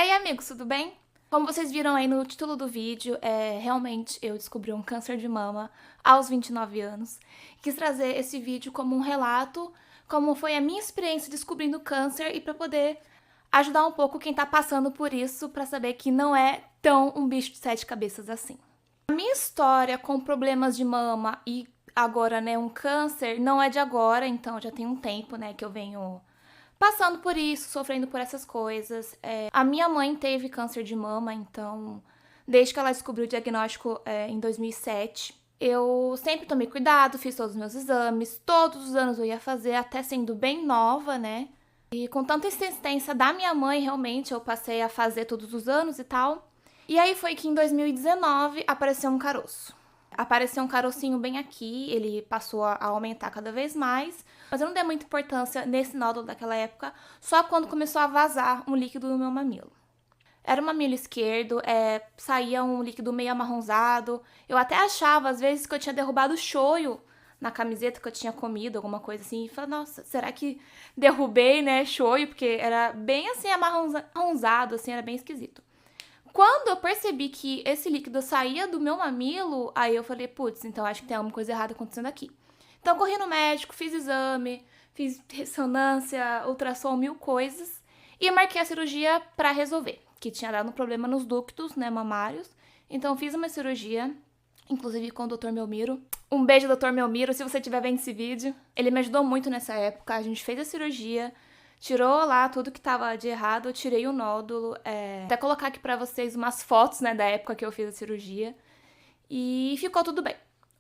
aí, amigos, tudo bem? Como vocês viram aí no título do vídeo, realmente eu descobri um câncer de mama aos 29 anos. Quis trazer esse vídeo como um relato, como foi a minha experiência descobrindo câncer e para poder ajudar um pouco quem tá passando por isso, para saber que não é tão um bicho de sete cabeças assim. A minha história com problemas de mama e agora, né, um câncer, não é de agora, então já tem um tempo, né, que eu venho passando por isso, sofrendo por essas coisas. A minha mãe teve câncer de mama, então, desde que ela descobriu o diagnóstico em 2007, eu sempre tomei cuidado, fiz todos os meus exames, todos os anos eu ia fazer, até sendo bem nova, né? E com tanta insistência da minha mãe, realmente, eu passei a fazer todos os anos e tal. E aí foi que em 2019 apareceu um caroço. Apareceu um carocinho bem aqui, ele passou a aumentar cada vez mais, mas eu não dei muita importância nesse nódulo daquela época, só quando começou a vazar um líquido no meu mamilo. Era o mamilo esquerdo, saía um líquido meio amarronzado, eu até achava às vezes que eu tinha derrubado choio na camiseta que eu tinha comido, alguma coisa assim, e falei, nossa, será que derrubei, né, choio, porque era bem assim amarronzado, assim, era bem esquisito. Quando eu percebi que esse líquido saía do meu mamilo, aí eu falei, putz, então acho que tem alguma coisa errada acontecendo aqui. Então corri no médico, fiz exame, fiz ressonância, ultrassom, mil coisas, e marquei a cirurgia pra resolver, que tinha dado um problema nos ductos, né, mamários. Então fiz uma cirurgia, inclusive com o Dr. Melmiro. Um beijo, Dr. Melmiro, se você estiver vendo esse vídeo. Ele me ajudou muito nessa época, a gente fez a cirurgia, tirou lá tudo que tava de errado, eu tirei o nódulo. Até colocar aqui pra vocês umas fotos, né, da época que eu fiz a cirurgia. E ficou tudo bem.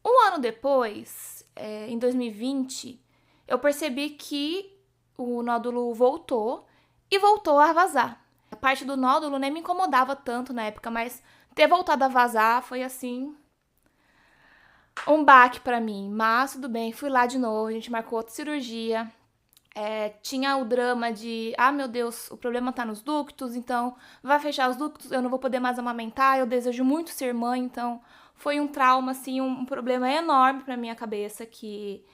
Um ano depois, em 2020, eu percebi que o nódulo voltou e voltou a vazar. A parte do nódulo nem me incomodava tanto na época, mas ter voltado a vazar foi assim um baque pra mim. Mas tudo bem, fui lá de novo, a gente marcou outra cirurgia. Tinha o drama de, meu Deus, o problema tá nos ductos, então vai fechar os ductos, eu não vou poder mais amamentar, eu desejo muito ser mãe, então foi um trauma, assim, um problema enorme pra minha cabeça, que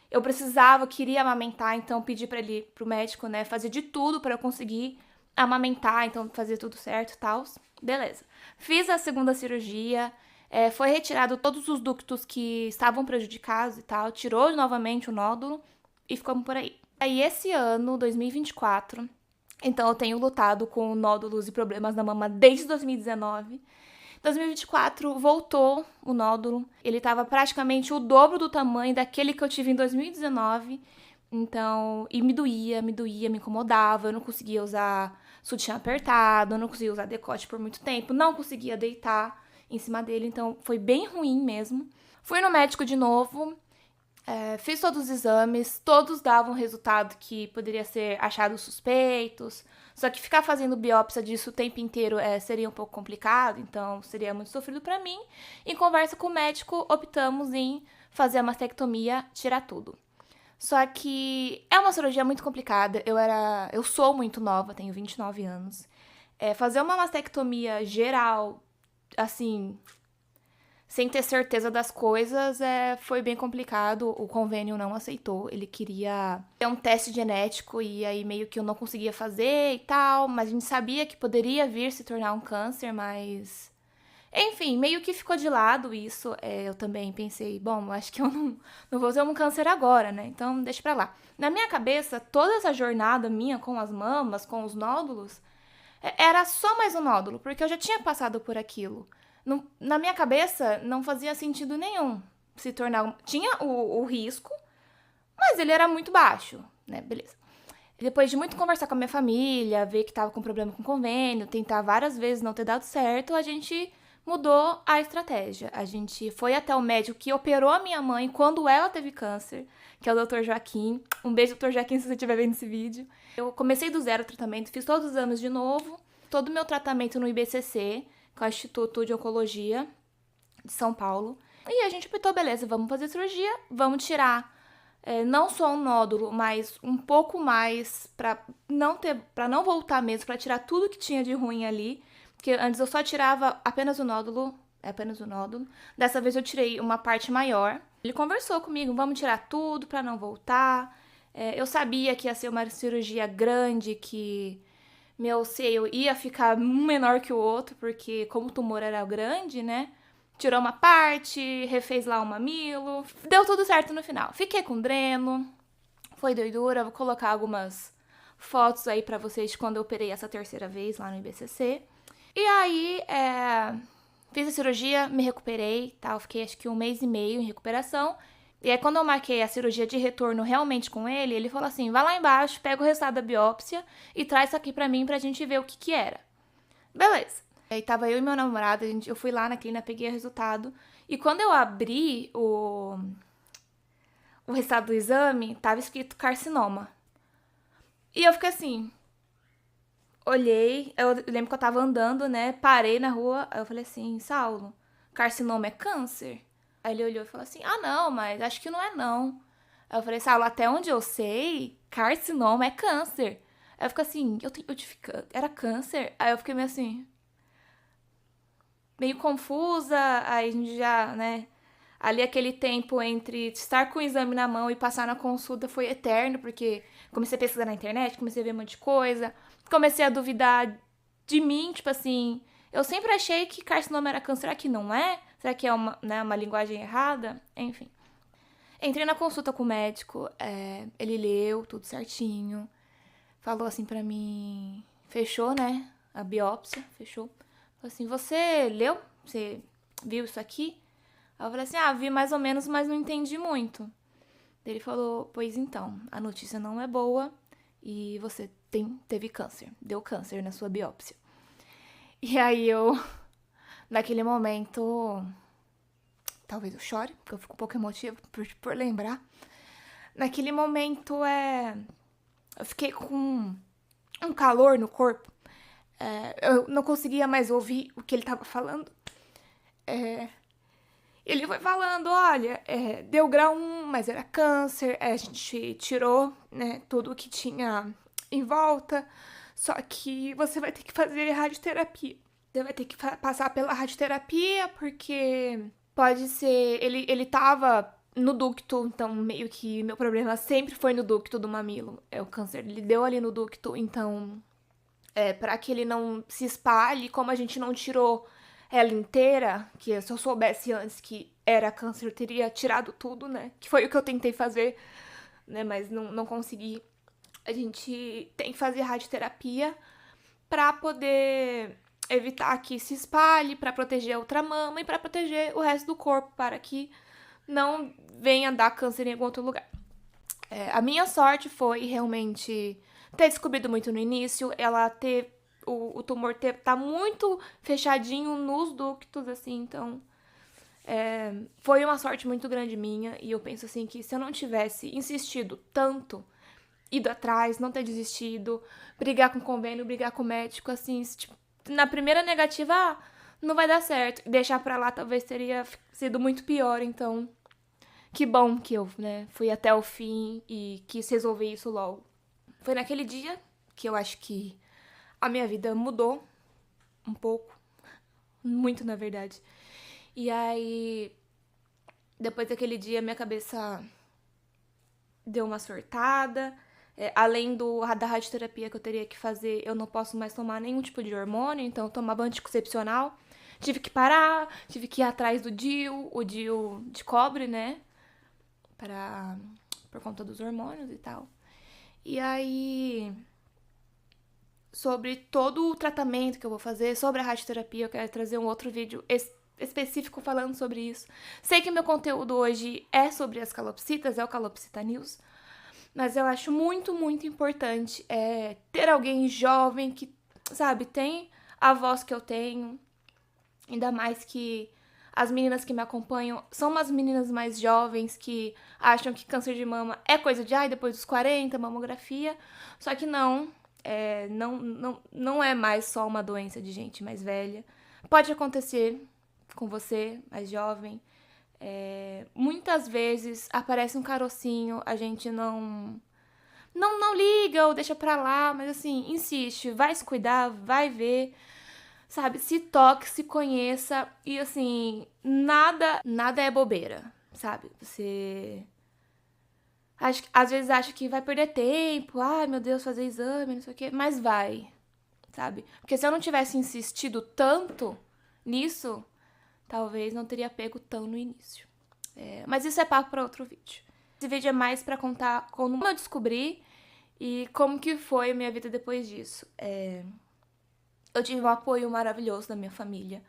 eu precisava, queria amamentar, então pedi pra ele, pro médico, né, fazer de tudo pra eu conseguir amamentar, então fazer tudo certo e tal. Beleza. Fiz a segunda cirurgia, foi retirado todos os ductos que estavam prejudicados e tal, tirou novamente o nódulo e ficamos por aí. Aí esse ano, 2024, então eu tenho lutado com nódulos e problemas na mama desde 2019. 2024 voltou o nódulo, ele estava praticamente o dobro do tamanho daquele que eu tive em 2019. Então, e me doía, me incomodava, eu não conseguia usar sutiã apertado, eu não conseguia usar decote por muito tempo, não conseguia deitar em cima dele, então foi bem ruim mesmo. Fui no médico de novo. Fiz todos os exames, todos davam resultado que poderia ser achados suspeitos, só que ficar fazendo biópsia disso o tempo inteiro seria um pouco complicado, então seria muito sofrido pra mim. Em conversa com o médico, optamos em fazer a mastectomia, tirar tudo. Só que é uma cirurgia muito complicada, eu sou muito nova, tenho 29 anos. Fazer uma mastectomia geral, assim, sem ter certeza das coisas, foi bem complicado. O convênio não aceitou. Ele queria ter um teste genético e aí meio que eu não conseguia fazer e tal. Mas a gente sabia que poderia vir se tornar um câncer, mas... Enfim, meio que ficou de lado isso. Eu também pensei, bom, acho que eu não vou ter um câncer agora, né? Então deixa pra lá. Na minha cabeça, toda essa jornada minha com as mamas, com os nódulos, era só mais um nódulo, porque eu já tinha passado por aquilo. Na minha cabeça, não fazia sentido nenhum se tornar... Tinha o risco, mas ele era muito baixo, né? Beleza. Depois de muito conversar com a minha família, ver que tava com problema com convênio, tentar várias vezes não ter dado certo, a gente mudou a estratégia. A gente foi até o médico que operou a minha mãe quando ela teve câncer, que é o Dr. Joaquim. Um beijo, Dr. Joaquim, se você estiver vendo esse vídeo. Eu comecei do zero o tratamento, fiz todos os anos de novo, todo o meu tratamento no IBCC, com o Instituto de Oncologia de São Paulo. E a gente optou, beleza, vamos fazer cirurgia, vamos tirar não só um nódulo, mas um pouco mais pra não voltar mesmo, pra tirar tudo que tinha de ruim ali. Porque antes eu só tirava apenas o nódulo. Dessa vez eu tirei uma parte maior. Ele conversou comigo, vamos tirar tudo pra não voltar. Eu sabia que ia ser uma cirurgia grande, que meu seio ia ficar um menor que o outro, porque como o tumor era grande, né? Tirou uma parte, refez lá o mamilo. Deu tudo certo no final. Fiquei com dreno. Foi doidura. Vou colocar algumas fotos aí pra vocês de quando eu operei essa terceira vez lá no IBCC. E aí, fiz a cirurgia, me recuperei, tá? Eu fiquei acho que 1 mês e meio em recuperação. E aí, quando eu marquei a cirurgia de retorno realmente com ele, ele falou assim: vai lá embaixo, pega o resultado da biópsia e traz isso aqui pra mim pra gente ver o que que era. Beleza. Aí tava eu e meu namorado, eu fui lá na clínica, peguei o resultado. E quando eu abri o resultado do exame, tava escrito carcinoma. E eu fiquei assim, olhei, eu lembro que eu tava andando, né? Parei na rua, aí eu falei assim, Saulo, carcinoma é câncer? Aí ele olhou e falou assim, ah não, mas acho que não é não. Aí eu falei, Saulo, até onde eu sei, carcinoma é câncer. Aí eu fiquei assim, era câncer? Aí eu fiquei meio confusa, aí a gente já, né? Ali aquele tempo entre estar com o exame na mão e passar na consulta foi eterno, porque comecei a pesquisar na internet, comecei a ver um monte de coisa, comecei a duvidar de mim, tipo assim, eu sempre achei que carcinoma era câncer, será que não é? Será que é uma linguagem errada? Enfim. Entrei na consulta com o médico, ele leu tudo certinho, falou assim pra mim, fechou, né, a biópsia, fechou. Falou assim, você leu? Você viu isso aqui? Aí eu falei assim, vi mais ou menos, mas não entendi muito. Ele falou, pois então, a notícia não é boa e você teve câncer, deu câncer na sua biópsia. E aí eu, naquele momento, talvez eu chore, porque eu fico um pouco emotiva por lembrar. Naquele momento, eu fiquei com um calor no corpo. Eu não conseguia mais ouvir o que ele tava falando. Ele foi falando, olha, deu grau 1, mas era câncer, a gente tirou, né, tudo que tinha em volta, só que você vai ter que fazer radioterapia. Você vai ter que passar pela radioterapia, porque pode ser, ele tava no ducto, então meio que meu problema sempre foi no ducto do mamilo, o câncer, ele deu ali no ducto, então, para que ele não se espalhe, como a gente não tirou ela inteira, que se eu soubesse antes que era câncer, eu teria tirado tudo, né? Que foi o que eu tentei fazer, né? Mas não consegui. A gente tem que fazer radioterapia pra poder evitar que se espalhe, pra proteger a outra mama e pra proteger o resto do corpo, para que não venha dar câncer em algum outro lugar. A minha sorte foi realmente ter descobrido muito no início, ela ter o tumor tá muito fechadinho nos ductos, assim, então foi uma sorte muito grande minha. E eu penso assim que se eu não tivesse insistido tanto, ido atrás, não ter desistido, brigar com o convênio, brigar com o médico, assim, tipo, na primeira negativa, não vai dar certo. Deixar pra lá talvez teria sido muito pior, então que bom que eu, né, fui até o fim e quis resolver isso logo. Foi naquele dia que eu acho que a minha vida mudou um pouco, muito na verdade. E aí, depois daquele dia, minha cabeça deu uma surtada. Além da radioterapia que eu teria que fazer, eu não posso mais tomar nenhum tipo de hormônio, então eu tomava anticoncepcional. Tive que parar, tive que ir atrás do DIU, o DIU de cobre, né? Por conta dos hormônios e tal. E aí, sobre todo o tratamento que eu vou fazer, sobre a radioterapia, eu quero trazer um outro vídeo específico falando sobre isso. Sei que meu conteúdo hoje é sobre as calopsitas, é o Calopsita News, mas eu acho muito, muito importante ter alguém jovem que, sabe, tem a voz que eu tenho, ainda mais que as meninas que me acompanham são umas meninas mais jovens que acham que câncer de mama é coisa de, depois dos 40, mamografia. Só que não é mais só uma doença de gente mais velha. Pode acontecer com você, mais jovem. Muitas vezes aparece um carocinho, a gente não liga ou deixa pra lá, mas assim, insiste, vai se cuidar, vai ver, sabe? Se toque, se conheça e assim, nada é bobeira, sabe? Você às vezes acha que vai perder tempo, ai meu Deus, fazer exame, não sei o quê, mas vai. sabe? Porque se eu não tivesse insistido tanto nisso, talvez não teria pego tão no início. Mas isso é papo para outro vídeo. Esse vídeo é mais para contar como eu descobri e como que foi a minha vida depois disso. Eu tive um apoio maravilhoso da minha família.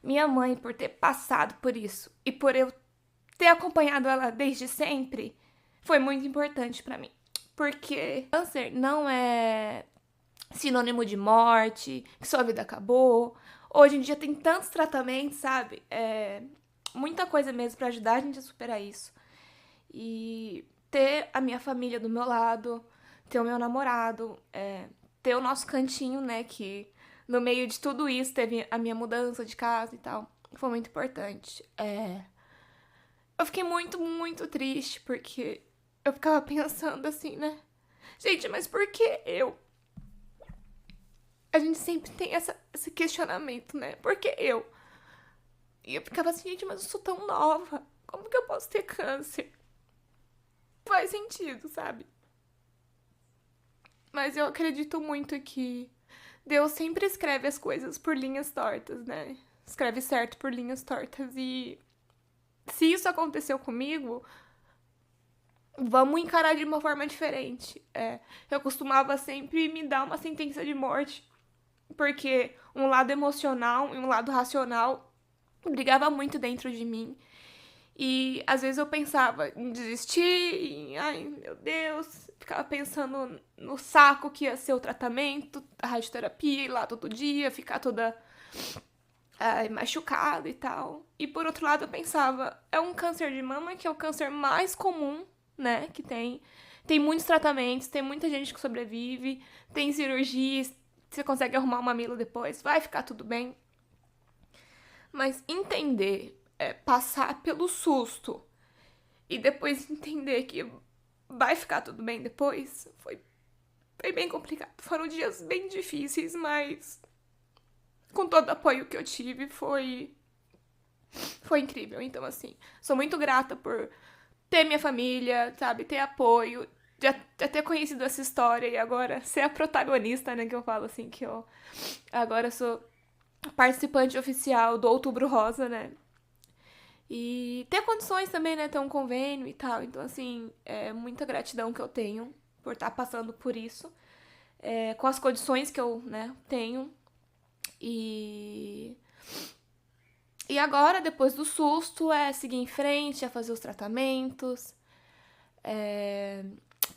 Minha mãe, por ter passado por isso e por eu ter acompanhado ela desde sempre, foi muito importante pra mim. Porque câncer não é sinônimo de morte, que sua vida acabou. Hoje em dia tem tantos tratamentos, sabe? Muita coisa mesmo pra ajudar a gente a superar isso. E ter a minha família do meu lado, ter o meu namorado, ter o nosso cantinho, né, que no meio de tudo isso teve a minha mudança de casa e tal, foi muito importante. Eu fiquei muito, muito triste, porque eu ficava pensando assim, né, gente, mas por que eu? A gente sempre tem esse questionamento, né, por que eu? E eu ficava assim, gente, mas eu sou tão nova, como que eu posso ter câncer? Faz sentido, sabe? Mas eu acredito muito que Deus sempre escreve as coisas por linhas tortas, né? Escreve certo por linhas tortas. E se isso aconteceu comigo, vamos encarar de uma forma diferente. Eu costumava sempre me dar uma sentença de morte, porque um lado emocional e um lado racional brigava muito dentro de mim. E às vezes eu pensava em desistir, ai meu Deus, ficava pensando no saco que ia ser o tratamento, a radioterapia, ir lá todo dia, ficar toda machucada e tal. E por outro lado eu pensava, é um câncer de mama que é o câncer mais comum, né, que tem. Tem muitos tratamentos, tem muita gente que sobrevive, tem cirurgias, você consegue arrumar um mamilo depois, vai ficar tudo bem. Mas entender, passar pelo susto e depois entender que vai ficar tudo bem depois, foi bem complicado. Foram dias bem difíceis, mas com todo o apoio que eu tive, foi incrível. Então, assim, sou muito grata por ter minha família, sabe, ter apoio, já ter conhecido essa história e agora ser a protagonista, né, que eu falo assim, que eu agora sou participante oficial do Outubro Rosa, né, e ter condições também, né, ter um convênio e tal. Então, assim, é muita gratidão que eu tenho por estar passando por isso, com as condições que eu, né, tenho. E agora, depois do susto, seguir em frente, fazer os tratamentos,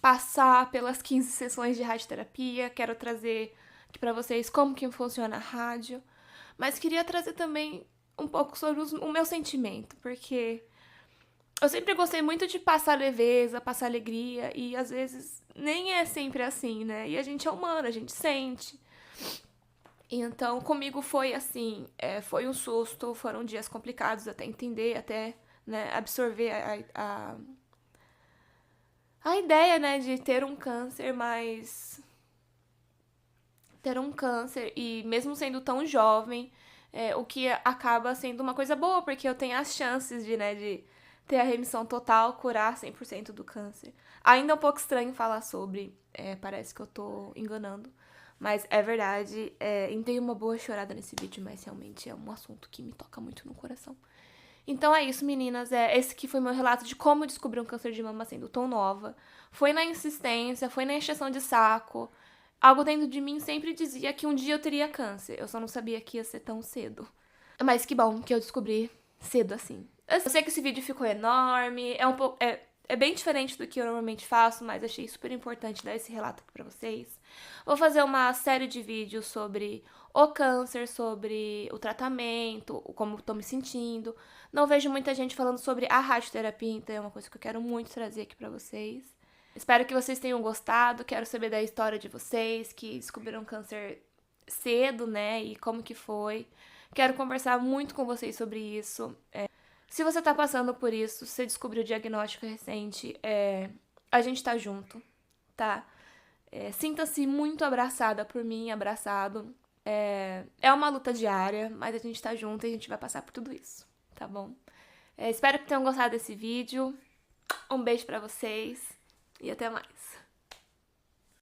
passar pelas 15 sessões de radioterapia. Quero trazer aqui pra vocês como que funciona a rádio, mas queria trazer também um pouco sobre o meu sentimento, porque eu sempre gostei muito de passar leveza, passar alegria, e às vezes nem é sempre assim, né? E a gente é humano, a gente sente. Então, comigo foi assim, foi um susto, foram dias complicados até entender, até, né, absorver a ideia, né, de ter um câncer, mas ter um câncer e mesmo sendo tão jovem, o que acaba sendo uma coisa boa, porque eu tenho as chances de, né, de ter a remissão total, curar 100% do câncer. Ainda é um pouco estranho falar sobre, parece que eu tô enganando, mas é verdade. Dei uma boa chorada nesse vídeo, mas realmente é um assunto que me toca muito no coração. Então é isso, meninas. Esse que foi meu relato de como eu descobri um câncer de mama sendo tão nova. Foi na insistência, foi na encheção de saco. Algo dentro de mim sempre dizia que um dia eu teria câncer. Eu só não sabia que ia ser tão cedo. Mas que bom que eu descobri cedo assim. Eu sei que esse vídeo ficou enorme, é bem diferente do que eu normalmente faço, mas achei super importante dar esse relato aqui pra vocês. Vou fazer uma série de vídeos sobre o câncer, sobre o tratamento, como tô me sentindo. Não vejo muita gente falando sobre a radioterapia, então é uma coisa que eu quero muito trazer aqui pra vocês. Espero que vocês tenham gostado, quero saber da história de vocês, que descobriram câncer cedo, né, e como que foi. Quero conversar muito com vocês sobre isso. Se você tá passando por isso, se você descobriu o diagnóstico recente, a gente tá junto, tá? Sinta-se muito abraçada por mim, abraçado. É uma luta diária, mas a gente tá junto e a gente vai passar por tudo isso, tá bom? Espero que tenham gostado desse vídeo. Um beijo pra vocês e até mais.